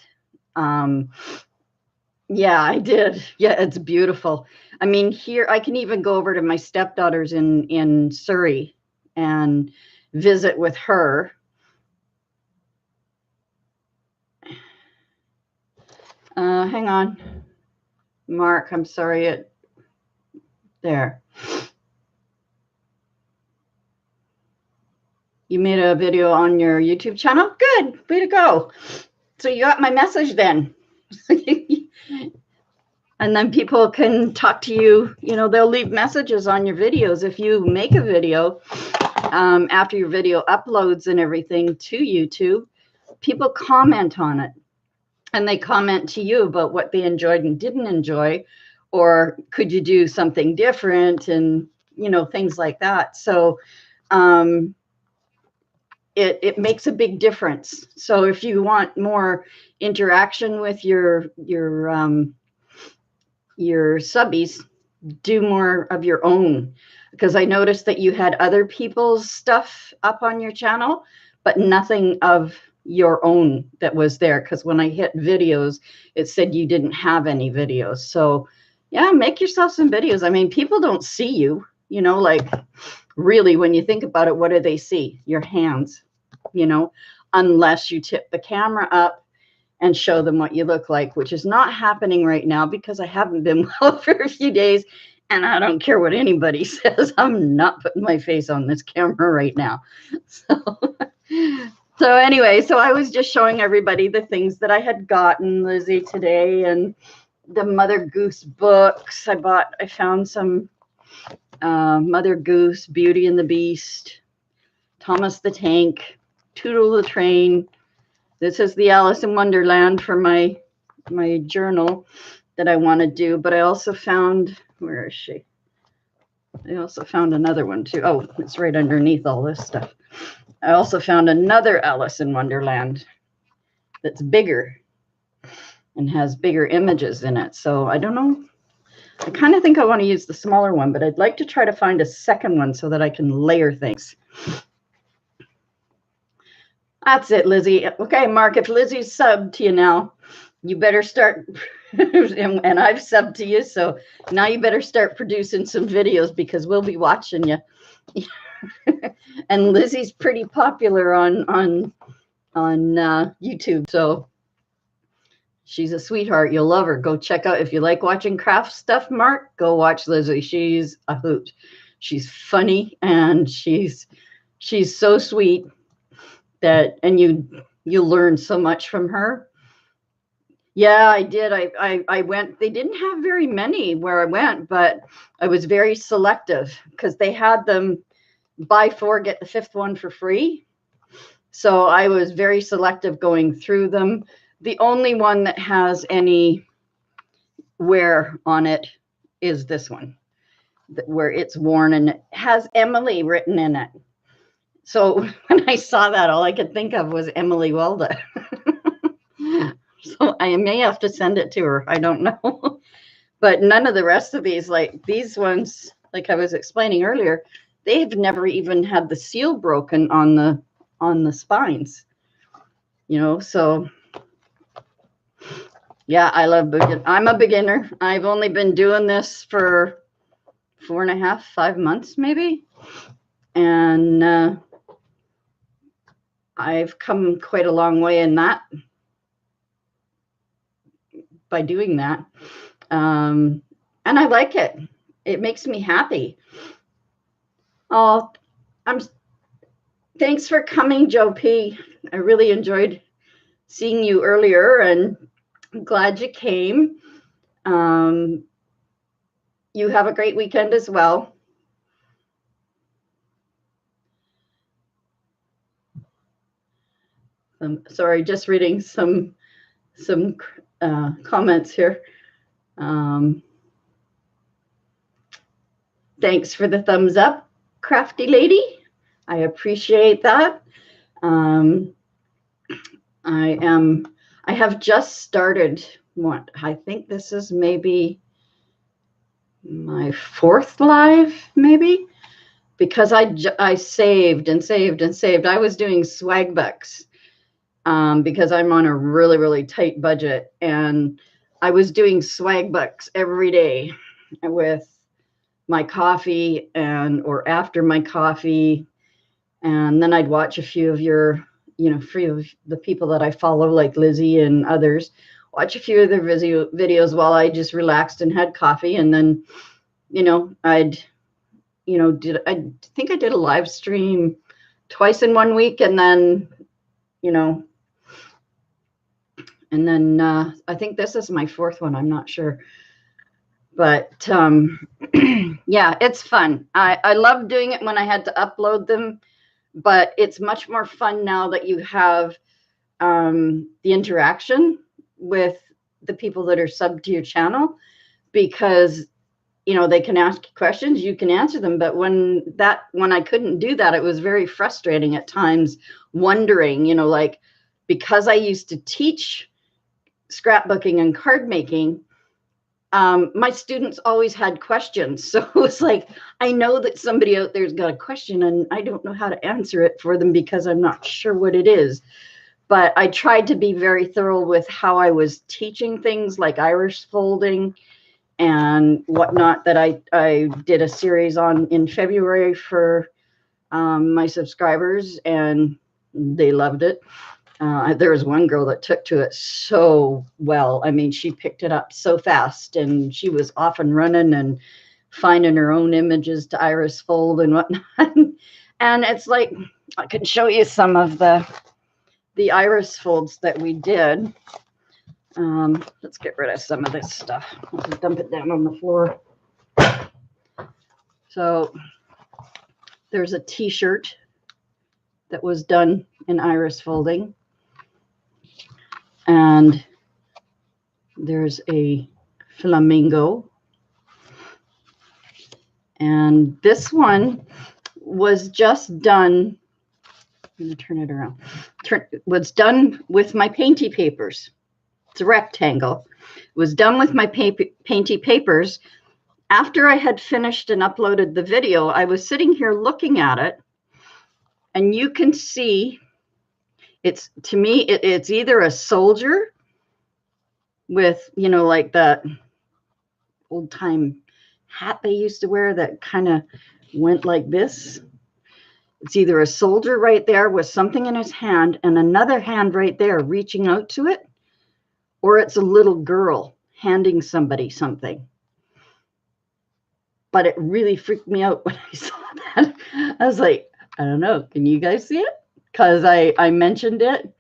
Speaker 1: Yeah, I did. Yeah, it's beautiful. I mean, here I can even go over to my stepdaughter's in Surrey and visit with her. Hang on, Mark. I'm sorry. There. You made a video on your YouTube channel? Good. Way to go. So you got my message then. And then people can talk to you. You know, they'll leave messages on your videos. If you make a video, after your video uploads and everything to YouTube, people comment on it. and they comment to you about what they enjoyed and didn't enjoy, or could you do something different, and things like that. So it makes a big difference. So if you want more interaction with your subbies, do more of your own, because I noticed that you had other people's stuff up on your channel, but nothing of your own that was there, because when I hit videos, it said you didn't have any videos. So yeah, make yourself some videos. I mean, people don't see you, like, really, when you think about it, what do they see? Your hands, unless you tip the camera up and show them what you look like, which is not happening right now because I haven't been well for a few days, and I don't care what anybody says. I'm not putting my face on this camera right now. So anyway, so I was just showing everybody the things that I had gotten, Lizzie, today, and the Mother Goose books I found some Mother Goose, Beauty and the Beast, Thomas the Tank, Toodle the Train. This is the Alice in Wonderland for my journal that I want to do. But I also found, where is she? I also found another one too. Oh, it's right underneath all this stuff. I also found another Alice in Wonderland that's bigger and has bigger images in it. So I don't know. I kind of think I want to use the smaller one, but I'd like to try to find a second one so that I can layer things. That's it, Lizzie. Okay, Mark, if Lizzie's subbed to you now, you better start, and I've subbed to you, so now you better start producing some videos, because we'll be watching you. And Lizzie's pretty popular on YouTube, so she's a sweetheart. You'll love her. Go check out, if you like watching craft stuff, Mark, go watch Lizzie. She's a hoot. She's funny, and she's so sweet. And you learn so much from her. Yeah, I did. I went. They didn't have very many where I went, but I was very selective because they had them buy 4 get the 5th one for free. So I was very selective going through them. The only one that has any wear on it is this one, where it's worn and it has Emily written in it. So when I saw that, all I could think of was Emily Welda. So I may have to send it to her. I don't know. But none of the rest of these, like these ones, like I was explaining earlier, they've never even had the seal broken on the spines. So yeah, I love beginner. I'm a beginner. I've only been doing this for 4.5, 5 months maybe. And I've come quite a long way in that by doing that. And I like it. It makes me happy. Oh, thanks for coming, Joe P. I really enjoyed seeing you earlier, and I'm glad you came. You have a great weekend as well. Sorry, just reading some comments here. Thanks for the thumbs up, crafty lady. I appreciate that. I have just started I think this is maybe my 4th live, maybe, because I saved and saved and saved. I was doing swag bucks because I'm on a really, really tight budget, and I was doing swag bucks every day with my coffee or after my coffee. And then I'd watch a few of your, few of the people that I follow, like Lizzie and others, watch a few of their videos while I just relaxed and had coffee. And then, I think I did a live stream twice in 1 week. And then, I think this is my 4th one. I'm not sure. But yeah, it's fun. I love doing it when I had to upload them, but it's much more fun now that you have the interaction with the people that are subbed to your channel, because they can ask you questions, you can answer them. But when I couldn't do that, it was very frustrating at times, wondering, like, because I used to teach scrapbooking and card making, my students always had questions. So it was like, I know that somebody out there's got a question and I don't know how to answer it for them because I'm not sure what it is. But I tried to be very thorough with how I was teaching things like iris folding and whatnot, that I did a series on in February for my subscribers, and they loved it. There was one girl that took to it so well. I mean, she picked it up so fast, and she was off and running and finding her own images to iris fold and whatnot. And it's like, I can show you some of the iris folds that we did. Let's get rid of some of this stuff. I'll just dump it down on the floor. So there's a t-shirt that was done in iris folding. And there's a flamingo. And this one was just done, I'm going to turn it around, was done with my painty papers. It's a rectangle. It was done with my painty papers. After I had finished and uploaded the video, I was sitting here looking at it, and you can see to me, it's either a soldier with, like that old time hat they used to wear that kind of went like this. It's either a soldier right there with something in his hand and another hand right there reaching out to it, or it's a little girl handing somebody something. But it really freaked me out when I saw that. I was like, I don't know. Can you guys see it? Because I mentioned it.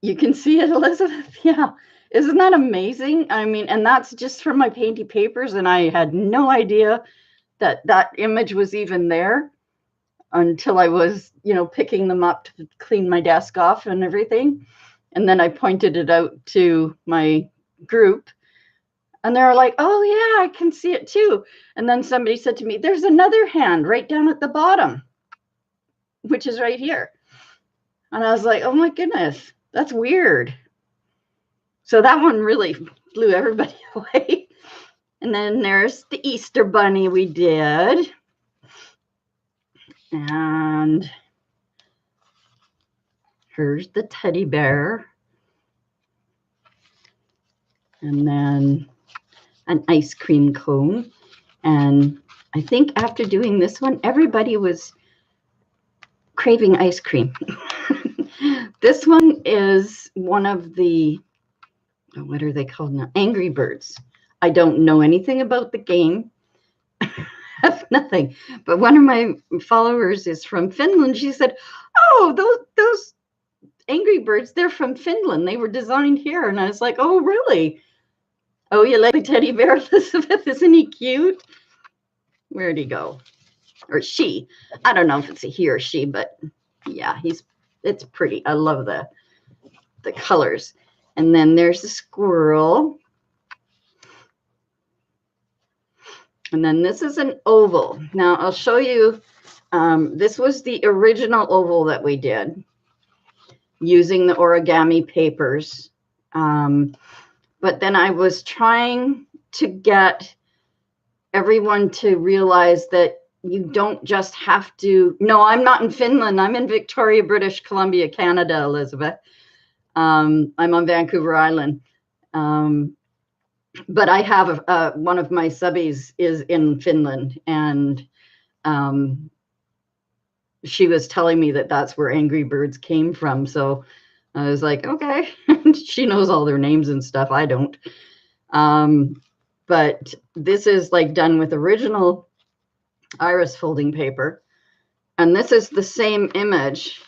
Speaker 1: You can see it, Elizabeth? Yeah. Isn't that amazing? I mean, and that's just from my painty papers, and I had no idea that that image was even there until I was, picking them up to clean my desk off and everything. And then I pointed it out to my group, and they're like, oh, yeah, I can see it too. And then somebody said to me, there's another hand right down at the bottom, which is right here. And I was like, oh, my goodness, that's weird. So that one really blew everybody away. And then there's the Easter bunny we did. And here's the teddy bear. And then an ice cream cone. And I think after doing this one, everybody was craving ice cream. This one is one of the, what are they called now? Angry Birds. I don't know anything about the game. Nothing. But one of my followers is from Finland. She said, oh, those Angry Birds, they're from Finland. They were designed here. And I was like, oh, really? Oh, you like the teddy bear, Elizabeth? Isn't he cute? Where'd he go? Or she. I don't know if it's a he or she, but yeah, it's pretty. I love the colors. And then there's the squirrel. And then this is an oval. Now I'll show you. This was the original oval that we did using the origami papers. But then I was trying to get everyone to realize that you don't just have to. No, I'm not in Finland. I'm in Victoria, British Columbia, Canada, Elizabeth. I'm on Vancouver Island. But I have one of my subbies is in Finland, and she was telling me that that's where Angry Birds came from. So I was like, okay. She knows all their names and stuff. I don't. But this is like done with original iris folding paper. And this is the same image,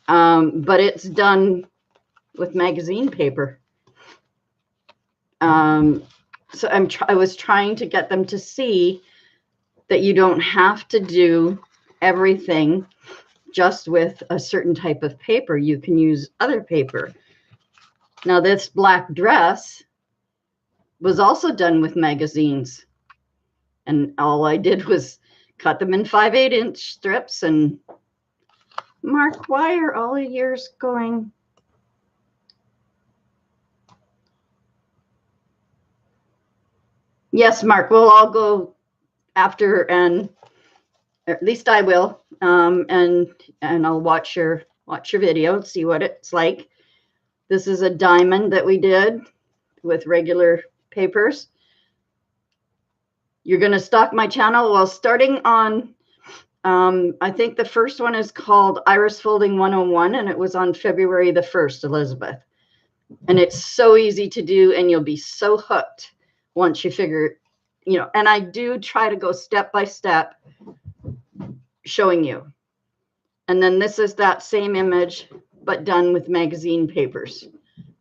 Speaker 1: but it's done with magazine paper. So I was trying to get them to see that you don't have to do everything just with a certain type of paper. You can use other paper. Now, this black dress was also done with magazines. And all I did was cut them in 5/8 inch strips. And Mark, why are all of yours going? Yes, Mark, we'll all go after, and at least I will. And I'll watch your video, see what it's like. This is a diamond that we did with regular papers. You're going to stalk my channel. Well, starting on, I think the first one is called Iris Folding 101, and it was on February the 1st, Elizabeth. And it's so easy to do, and you'll be so hooked once you figure, you know, and I do try to go step by step showing you. And then this is that same image, but done with magazine papers.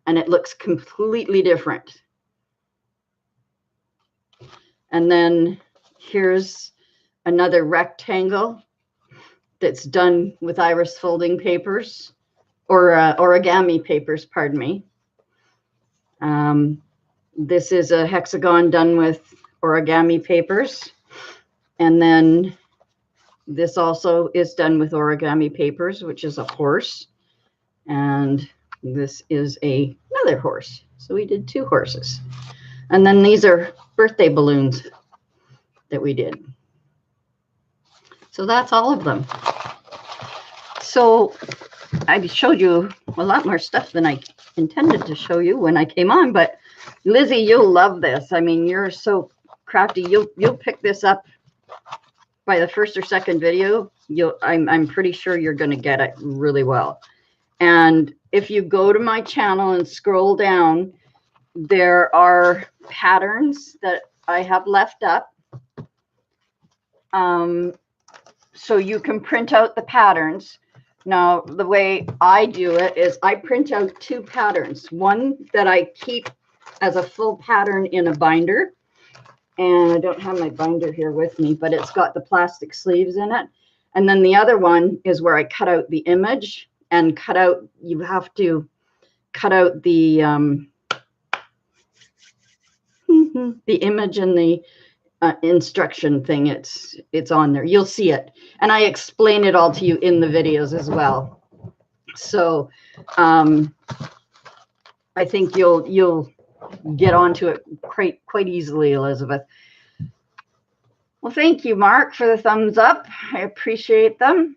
Speaker 1: And it looks completely different. And then here's another rectangle that's done with iris folding papers, or origami papers, pardon me. This is a hexagon done with origami papers. And then this also is done with origami papers, which is a horse. And this is another horse. So we did 2 horses. And then these are birthday balloons that we did. So that's all of them. So I showed you a lot more stuff than I intended to show you when I came on, but Lizzie, you'll love this. I mean, you're so crafty. You'll pick this up by the first or second video. I'm pretty sure you're going to get it really well. And if you go to my channel and scroll down, there are patterns that I have left up. So you can print out the patterns. Now, the way I do it is I print out 2 patterns. One that I keep as a full pattern in a binder. And I don't have my binder here with me, but it's got the plastic sleeves in it. And then the other one is where I cut out the image and cut out, you have to cut out the image and the instruction thing. It's on there. You'll see it. And I explain it all to you in the videos as well. So I think you'll get onto it quite easily, Elizabeth. Well, thank you, Mark, for the thumbs up. I appreciate them.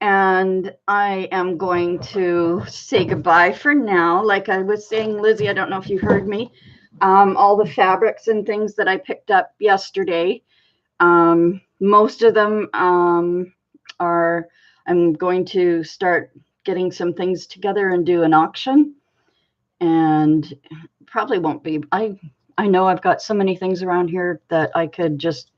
Speaker 1: And I am going to say goodbye for now. Like I was saying, Lizzie, I don't know if you heard me. All the fabrics and things that I picked up yesterday, most of them I'm going to start getting some things together and do an auction. And probably won't be, I know I've got so many things around here that I could just,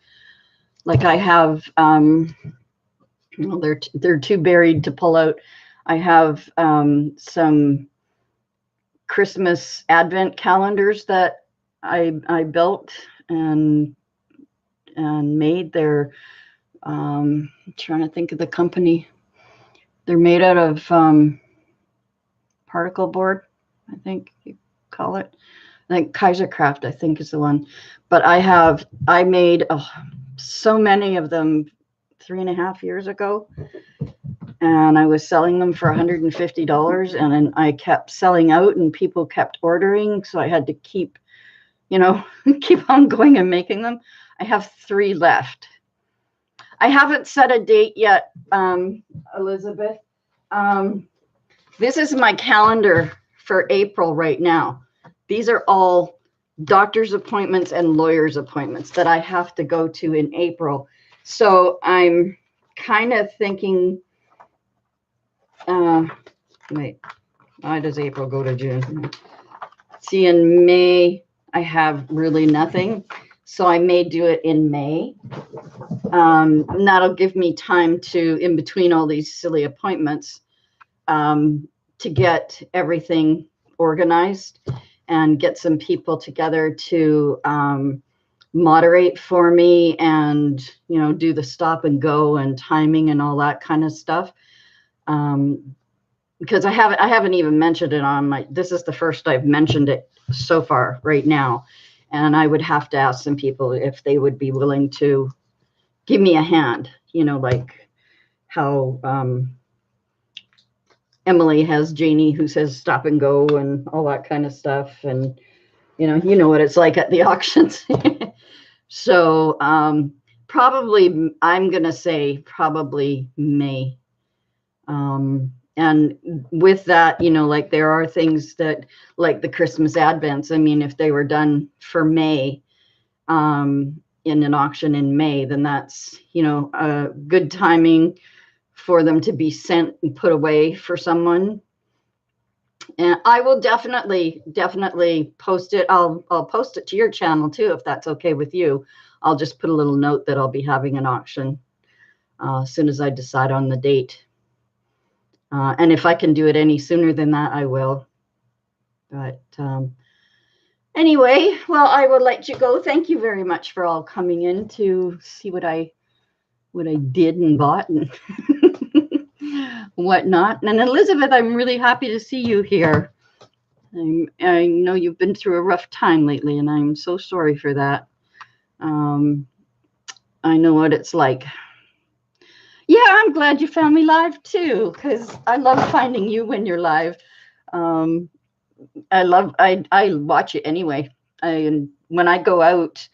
Speaker 1: like I have, well, they're too buried to pull out. I have some Christmas Advent calendars that I built and made. They're I'm trying to think of the company. They're made out of particle board, I think you call it. I think Kaisercraft, I think, is the one. But I made so many of them 3.5 years ago, and I was selling them for $150, and then I kept selling out and people kept ordering, so I had to keep, you know, keep on going and making them. I have 3 left. I haven't set a date yet, Elizabeth. This is my calendar for April right now. These are all doctor's appointments and lawyer's appointments that I have to go to in April. So I'm kind of thinking, wait, why does April go to June? See, in May, I have really nothing. So I may do it in May. And that'll give me time to, in between all these silly appointments, to get everything organized and get some people together to moderate for me and, you know, do the stop and go and timing and all that kind of stuff. Because I haven't even mentioned it on my, this is the first I've mentioned it so far right now. And I would have to ask some people if they would be willing to give me a hand, you know, like how Emily has Janie who says stop and go and all that kind of stuff. And, you know what it's like at the auctions. So probably, I'm going to say probably May. And with that, you know, like there are things that, like the Christmas Advents, I mean, if they were done for May, in an auction in May, then that's, you know, a good timing for them to be sent and put away for someone. And I will definitely post it. I'll post it to your channel too, if that's okay with you. I'll just put a little note that I'll be having an auction as soon as I decide on the date. And if I can do it any sooner than that, I will. But anyway, well, I will let you go. Thank you very much for all coming in to see what I did and bought and whatnot. And Elizabeth, I'm really happy to see you here. I know you've been through a rough time lately, and I'm so sorry for that. I know what it's like. Yeah, I'm glad you found me live too, because I love finding you when you're live. I watch it anyway. When I go out,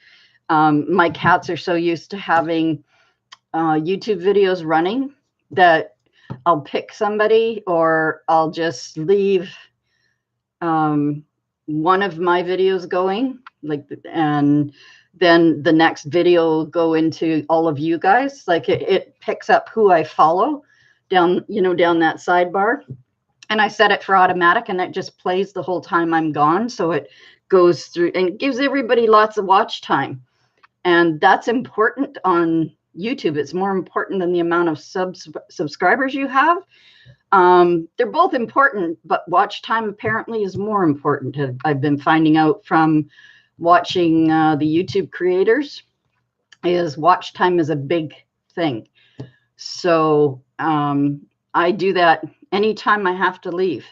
Speaker 1: my cats are so used to having YouTube videos running that I'll pick somebody, or I'll just leave one of my videos going, like, and then the next video will go into all of you guys. Like it picks up who I follow down, you know, down that sidebar. And I set it for automatic, and it just plays the whole time I'm gone. So it goes through and gives everybody lots of watch time. And that's important on YouTube. It's more important than the amount of subscribers you have. They're both important, but watch time apparently is more important. I've been finding out from watching the YouTube creators, is watch time is a big thing. So I do that anytime I have to leave,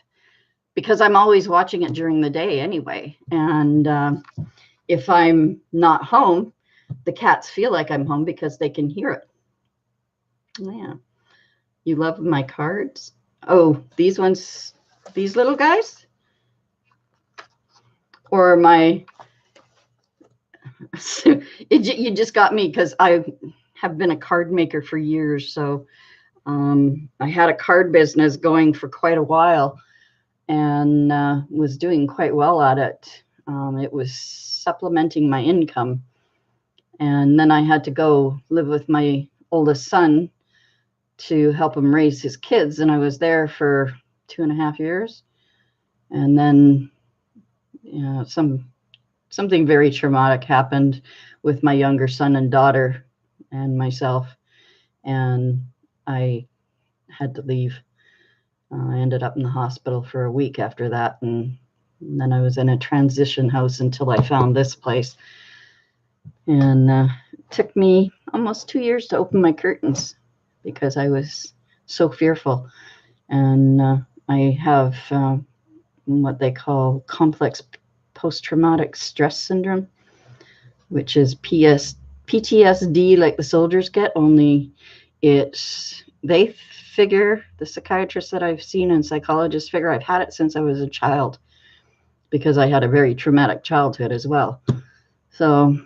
Speaker 1: because I'm always watching it during the day anyway. And if I'm not home, the cats feel like I'm home because they can hear it. Yeah. You love my cards? Oh, these ones, these little guys? Or my, you just got me because I have been a card maker for years. So I had a card business going for quite a while, and was doing quite well at it. It was supplementing my income. And then I had to go live with my oldest son to help him raise his kids. And I was there for 2.5 years. And then, you know, something very traumatic happened with my younger son and daughter and myself. And I had to leave. I ended up in the hospital for a week after that. And then I was in a transition house until I found this place. And it took me almost 2 years to open my curtains because I was so fearful. And I have what they call complex post-traumatic stress syndrome, which is PTSD, like the soldiers get, only they figure, the psychiatrists that I've seen and psychologists figure I've had it since I was a child, because I had a very traumatic childhood as well. So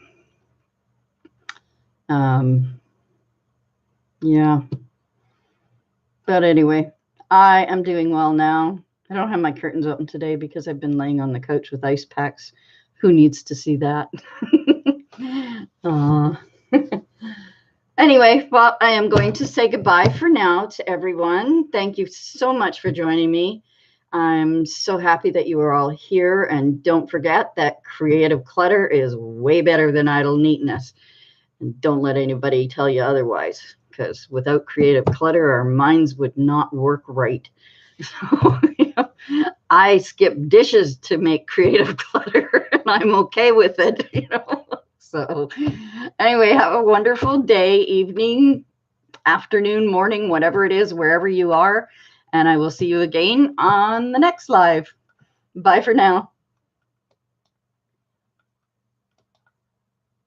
Speaker 1: yeah, but anyway, I am doing well now. I don't have my curtains open today because I've been laying on the couch with ice packs. Who needs to see that? Anyway, well, I am going to say goodbye for now to everyone. Thank you so much for joining me. I'm so happy that you are all here. And don't forget that creative clutter is way better than idle neatness. And don't let anybody tell you otherwise, because without creative clutter, our minds would not work right. So, you know, I skip dishes to make creative clutter, and I'm okay with it, you know. So anyway, have a wonderful day, evening, afternoon, morning, whatever it is, wherever you are. And I will see you again on the next live. Bye for now.